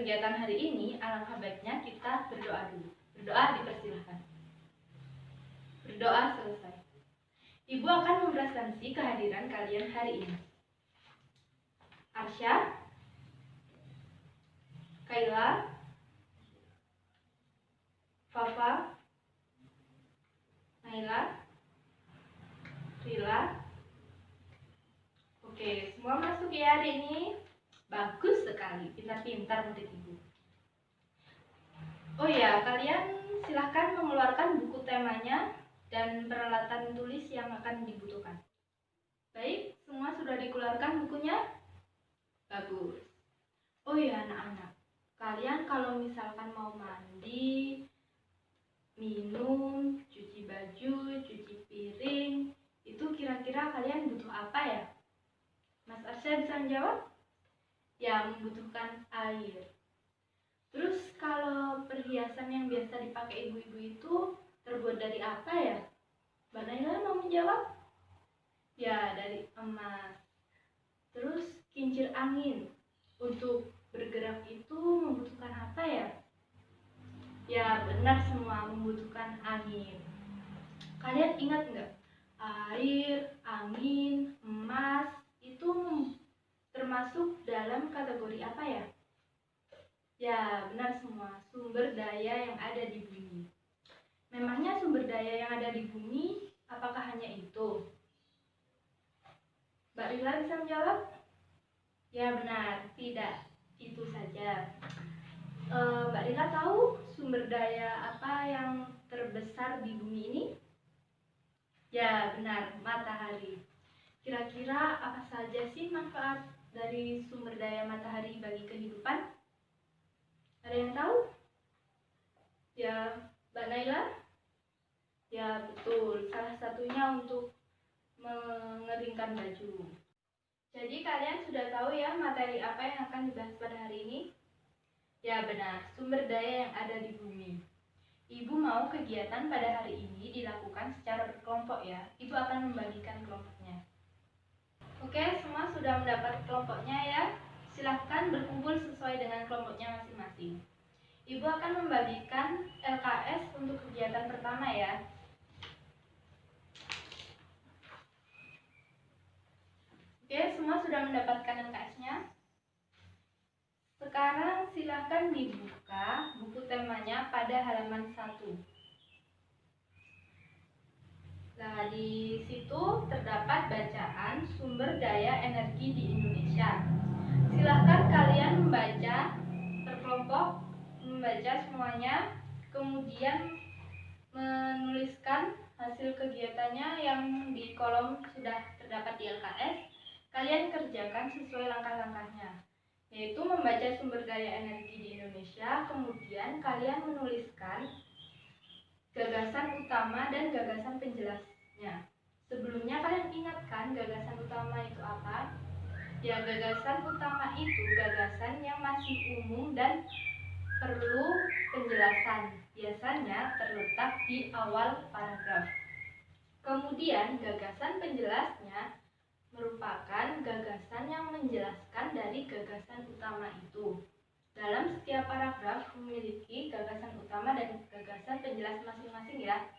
kegiatan hari ini, alangkah baiknya kita berdoa dulu. Berdoa dipersilahkan. Berdoa selesai. Ibu akan mempresentasi kehadiran kalian hari ini. Arsya, Kaila, Fafa, Naila, Rila. Oke, semua masuk ya hari ini. Bagus sekali, pintar-pintar murid ibu. Oh ya, kalian silahkan mengeluarkan buku temanya dan peralatan tulis yang akan dibutuhkan. Baik, semua sudah dikeluarkan bukunya? Bagus. Oh ya anak-anak, kalian kalau misalkan mau mandi, minum, cuci baju, cuci piring, itu kira-kira kalian butuh apa ya? Mas Arsya bisa menjawab? Ya, membutuhkan air. Terus kalau perhiasan yang biasa dipakai ibu-ibu itu terbuat dari apa ya? Mbak Naila mau menjawab? Ya, dari emas. Terus kincir angin untuk bergerak itu membutuhkan apa ya? Ya, benar semua, membutuhkan angin. Kalian ingat nggak? Air, angin, emas itu termasuk dalam kategori apa ya? Ya, benar semua, sumber daya yang ada di bumi. Memangnya sumber daya yang ada di bumi, apakah hanya itu? Mbak Rila bisa menjawab? Ya benar, tidak. Itu saja. Mbak Rila tahu sumber daya apa yang terbesar di bumi ini? Ya benar, matahari. Kira-kira apa saja sih manfaat dari sumber daya matahari bagi kehidupan? Ada yang tahu? Ya, Mbak Naila? Ya betul, salah satunya untuk mengeringkan baju. Jadi kalian sudah tahu ya materi apa yang akan dibahas pada hari ini? Ya benar, sumber daya yang ada di bumi. Ibu mau kegiatan pada hari ini dilakukan secara berkelompok ya. Ibu akan membagikan kelompoknya. Oke, semua sudah mendapat kelompoknya ya. Silahkan berkumpul sesuai dengan kelompoknya masing-masing. Ibu akan membagikan LKS untuk kegiatan pertama ya. Oke, semua sudah mendapatkan LKS-nya. Sekarang silahkan dibuka buku temanya pada halaman 1. Nah, di situ terdapat bacaan sumber daya energi di Indonesia. Silahkan kalian membaca berkelompok, membaca semuanya, kemudian menuliskan hasil kegiatannya yang di kolom sudah terdapat di LKS. Kalian kerjakan sesuai langkah-langkahnya, yaitu membaca sumber daya energi di Indonesia, kemudian kalian menuliskan gagasan utama dan gagasan penjelasnya. Sebelumnya kalian ingatkan gagasan utama itu apa? Ya, gagasan utama itu gagasan yang masih umum dan perlu penjelasan. Biasanya terletak di awal paragraf. Kemudian gagasan penjelasnya merupakan gagasan yang menjelaskan dari gagasan utama itu. Dalam setiap paragraf memiliki gagasan utama dan gagasan penjelas masing-masing ya.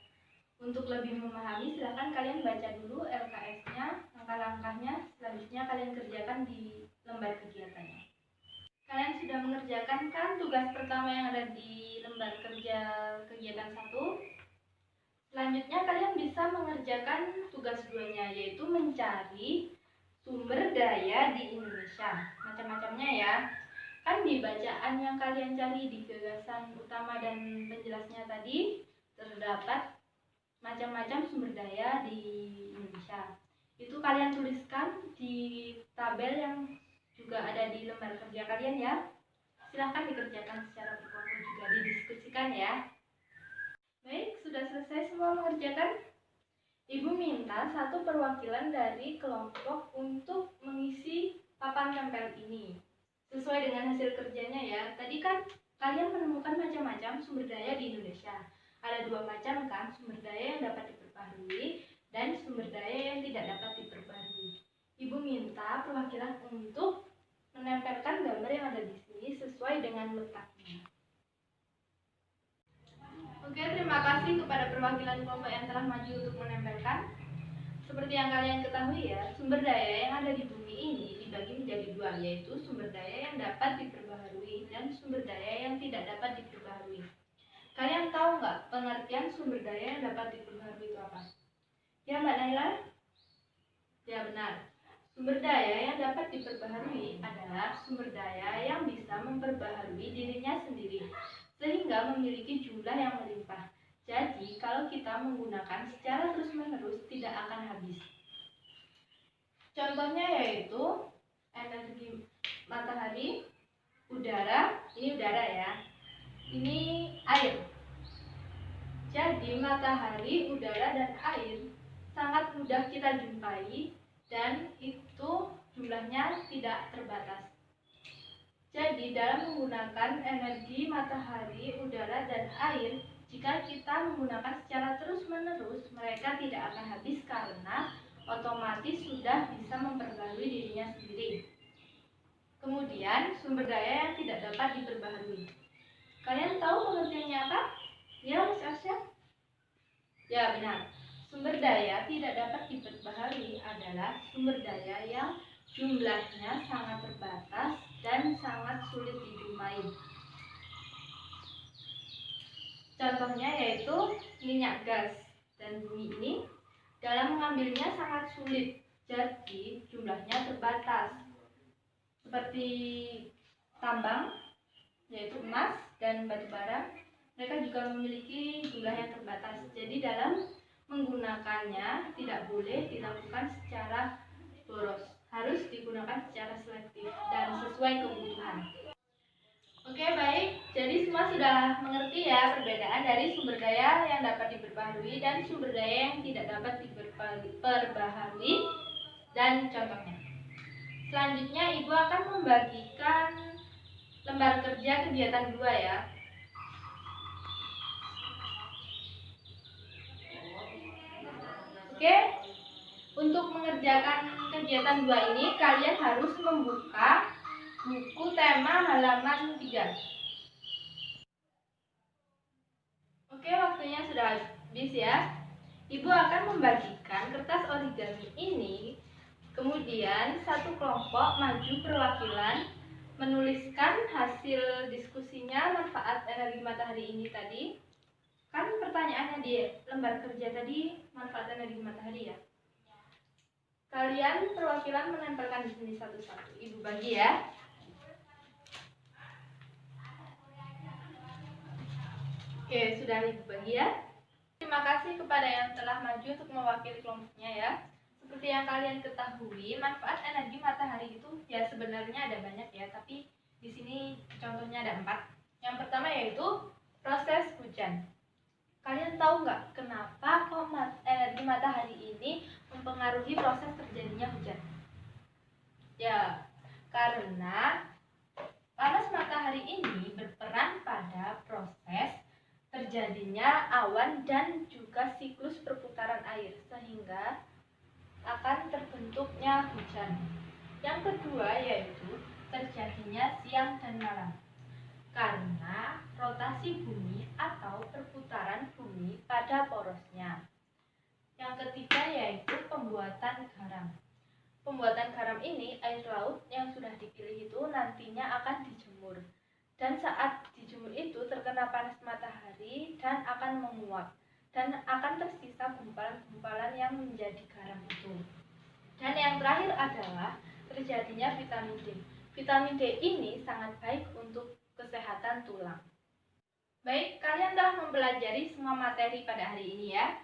Untuk lebih memahami, silakan kalian baca dulu LKS-nya, langkah-langkahnya, selanjutnya kalian kerjakan di lembar kegiatannya. Kalian sudah mengerjakan kan tugas pertama yang ada di lembar kerja kegiatan 1? Selanjutnya kalian bisa mengerjakan tugas 2-nya, yaitu mencari sumber daya di Indonesia. Macam-macamnya ya. Kan di bacaan yang kalian cari di gagasan utama dan penjelasnya tadi terdapat macam-macam sumber daya di Indonesia. Itu kalian tuliskan di tabel yang juga ada di lembar kerja kalian ya. Silahkan dikerjakan secara berkelompok juga, didiskusikan ya. Baik, sudah selesai semua mengerjakan? Ibu minta satu perwakilan dari kelompok untuk mengisi papan tempel ini sesuai dengan hasil kerjanya ya. Tadi kan kalian menemukan macam-macam sumber daya di Indonesia. Ada 2 macam kan, sumber daya yang dapat diperbaharui dan sumber daya yang tidak dapat diperbaharui. Ibu minta perwakilan untuk menempelkan gambar yang ada di sini sesuai dengan letaknya. Oke, terima kasih kepada perwakilan kelompok yang telah maju untuk menempelkan. Seperti yang kalian ketahui ya, sumber daya yang ada di bumi ini dibagi menjadi dua, yaitu sumber daya yang dapat diperbaharui dan sumber daya yang tidak dapat diperbaharui. Kalian tahu nggak pengertian sumber daya yang dapat diperbaharui itu apa? Ya Mbak Naila? Ya benar. Sumber daya yang dapat diperbaharui adalah sumber daya yang bisa memperbaharui dirinya sendiri, sehingga memiliki jumlah yang melimpah. Jadi, kalau kita menggunakan secara terus-menerus tidak akan habis. Contohnya yaitu energi matahari, udara, ini udara ya, ini air. Jadi, matahari, udara, dan air sangat mudah kita jumpai dan itu jumlahnya tidak terbatas. Jadi, dalam menggunakan energi matahari, udara, dan air, jika kita menggunakan secara terus-menerus, mereka tidak akan habis karena otomatis sudah bisa memperbarui dirinya sendiri. Kemudian, sumber daya yang tidak dapat diperbaharui. Kalian tahu pengertiannya apa? Ya, Miss Asya? Ya, benar. Sumber daya tidak dapat diperbaharui adalah sumber daya yang jumlahnya sangat terbatas dan sangat sulit dijumpai. Contohnya yaitu minyak gas dan bumi ini dalam mengambilnya sangat sulit, jadi jumlahnya terbatas. Seperti tambang, yaitu emas dan batu bara, mereka juga memiliki jumlah yang terbatas. Jadi dalam menggunakannya tidak boleh dilakukan secara boros, harus digunakan secara selektif dan sesuai kebutuhan. Oke, baik, jadi semua sudah mengerti ya perbedaan dari sumber daya yang dapat diperbaharui dan sumber daya yang tidak dapat diperbaharui dan contohnya. Selanjutnya Ibu akan membagikan lembar kerja kegiatan 2 ya. Oke, untuk mengerjakan kegiatan 2 ini kalian harus membuka buku tema halaman 3. Oke, waktunya sudah habis ya. Ibu akan membagikan kertas origami ini, kemudian satu kelompok maju perwakilan menuliskan hasil diskusinya manfaat energi matahari ini tadi. Kan pertanyaannya di lembar kerja tadi manfaat energi matahari ya. Kalian perwakilan menempelkan di sini satu-satu. Ibu bagi ya. Oke, sudah Ibu bagi ya. Terima kasih kepada yang telah maju untuk mewakili kelompoknya ya. Seperti yang kalian ketahui, manfaat energi matahari itu ya sebenarnya ada banyak ya, tapi di sini contohnya ada 4. Yang pertama yaitu proses hujan. Kalian tahu nggak kenapa kok energi matahari ini mempengaruhi proses terjadinya hujan? Ya, karena panas matahari ini berperan pada proses terjadinya awan dan juga siklus perputaran air, sehingga akan terbentuknya hujan. Yang kedua yaitu terjadinya siang dan malam, karena rotasi bumi atau perputaran bumi pada porosnya. Yang ketiga yaitu pembuatan garam. Pembuatan garam ini air laut yang sudah dipilih itu nantinya akan dijemur. Dan saat dijemur itu terkena panas matahari dan akan menguap. Dan akan tersisa gumpalan-gumpalan yang menjadi garam itu. Dan yang terakhir adalah terjadinya vitamin D. Vitamin D ini sangat baik untuk kesehatan tulang. Baik, kalian telah mempelajari semua materi pada hari ini ya.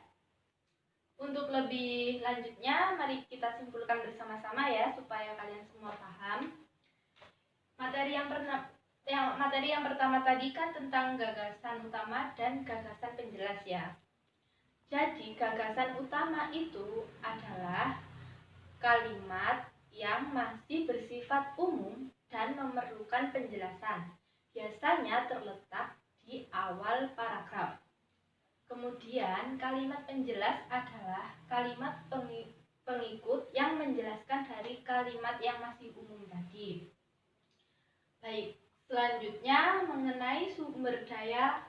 Untuk lebih lanjutnya, mari kita simpulkan bersama-sama ya, supaya kalian semua paham. Materi yang pertama tadi kan tentang gagasan utama dan gagasan penjelas ya. Jadi, gagasan utama itu adalah kalimat yang masih bersifat umum dan memerlukan penjelasan. Biasanya terletak di awal paragraf. Kemudian kalimat penjelas adalah kalimat pengikut yang menjelaskan dari kalimat yang masih umum tadi. Baik, selanjutnya mengenai sumber daya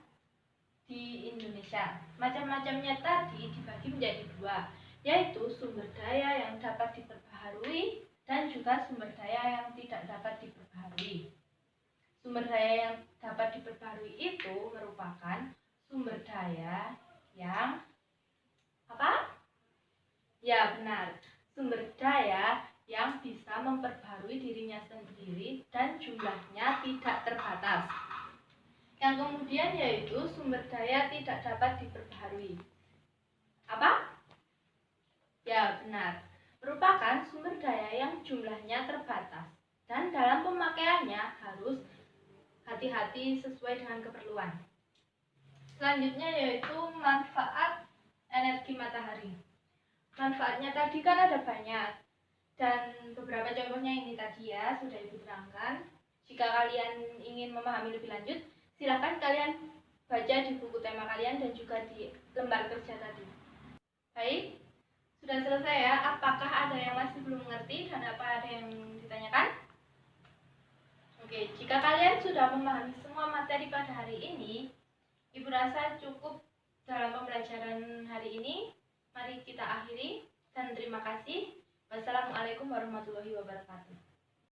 di Indonesia. Macam-macamnya tadi dibagi menjadi dua, yaitu sumber daya yang dapat diperbaharui dan juga sumber daya yang tidak dapat diperbaharui. Sumber daya yang dapat diperbaharui itu merupakan sumber daya yang apa? Ya, benar. Sumber daya yang bisa memperbarui dirinya sendiri dan jumlahnya tidak terbatas. Yang kemudian yaitu sumber daya tidak dapat diperbaharui. Apa? Ya, benar. Merupakan sumber daya yang jumlahnya terbatas dan dalam pemakaiannya harus hati-hati sesuai dengan keperluan. Selanjutnya yaitu manfaat energi matahari. Manfaatnya tadi kan ada banyak, dan beberapa contohnya ini tadi ya sudah Ibu terangkan. Jika kalian ingin memahami lebih lanjut, silakan kalian baca di buku tema kalian dan juga di lembar kerja tadi. Baik, sudah selesai ya. Apakah ada yang masih belum mengerti dan apa ada yang ditanyakan? Oke, jika kalian sudah memahami semua materi pada hari ini, Ibu rasa cukup dalam pembelajaran hari ini. Mari kita akhiri dan terima kasih. Wassalamualaikum warahmatullahi wabarakatuh.